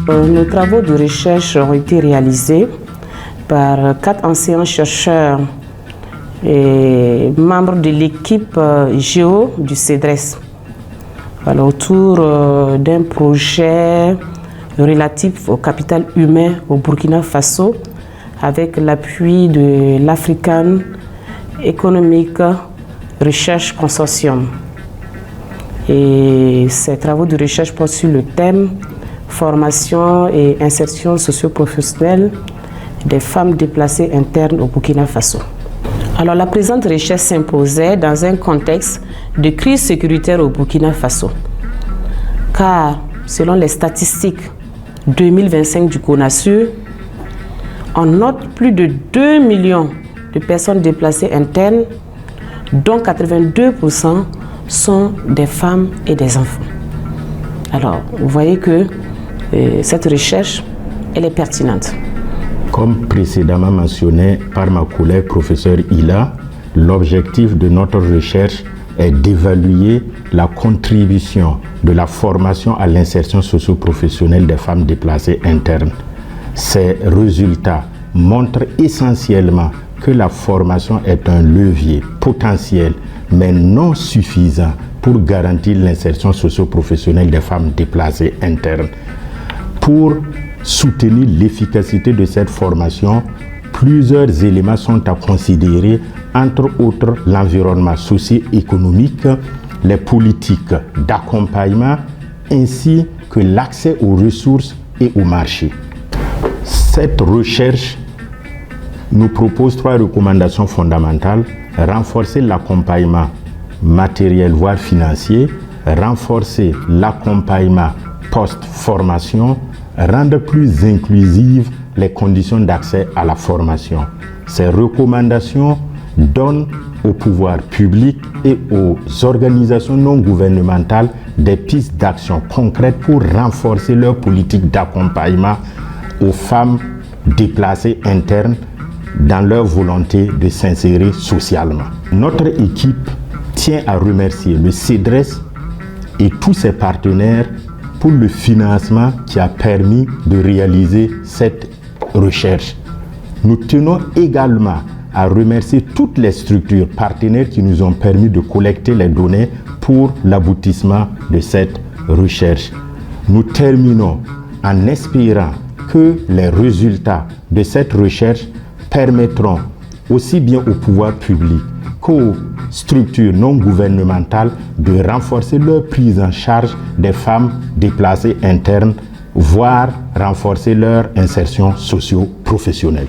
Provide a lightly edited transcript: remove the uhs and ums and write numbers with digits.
Nos travaux de recherche ont été réalisés par 4 enseignants-chercheurs et membres de l'équipe Géo du CEDRES, autour d'un projet relatif au capital humain au Burkina Faso avec l'appui de l'African Economic Research Consortium. Et ces travaux de recherche portent sur le thème formation et insertion socio-professionnelle des femmes déplacées internes au Burkina Faso. Alors la présente recherche s'imposait dans un contexte de crise sécuritaire au Burkina Faso, car selon les statistiques 2025 du CONASUR, on note plus de 2 millions de personnes déplacées internes, dont 82% sont des femmes et des enfants. Alors, vous voyez que cette recherche, elle est pertinente. Comme précédemment mentionné par ma collègue professeur Ila, l'objectif de notre recherche est d'évaluer la contribution de la formation à l'insertion socio-professionnelle des femmes déplacées internes. Ces résultats montrent essentiellement que la formation est un levier potentiel, mais non suffisant pour garantir l'insertion socio-professionnelle des femmes déplacées internes. Pour soutenir l'efficacité de cette formation, plusieurs éléments sont à considérer, entre autres l'environnement socio-économique, les politiques d'accompagnement, ainsi que l'accès aux ressources et au marché. Cette recherche nous propose 3 recommandations fondamentales: renforcer l'accompagnement matériel voire financier, renforcer l'accompagnement post-formation, rendre plus inclusives les conditions d'accès à la formation. Ces recommandations donnent aux pouvoirs publics et aux organisations non gouvernementales des pistes d'action concrètes pour renforcer leur politique d'accompagnement aux femmes déplacées internes dans leur volonté de s'insérer socialement. Notre équipe tient à remercier le CEDRES et tous ses partenaires pour le financement qui a permis de réaliser cette recherche. Nous tenons également à remercier toutes les structures partenaires qui nous ont permis de collecter les données pour l'aboutissement de cette recherche. Nous terminons en espérant que les résultats de cette recherche permettront aussi bien au pouvoir public qu'aux structures non gouvernementales de renforcer leur prise en charge des femmes déplacées internes, voire renforcer leur insertion socio-professionnelle.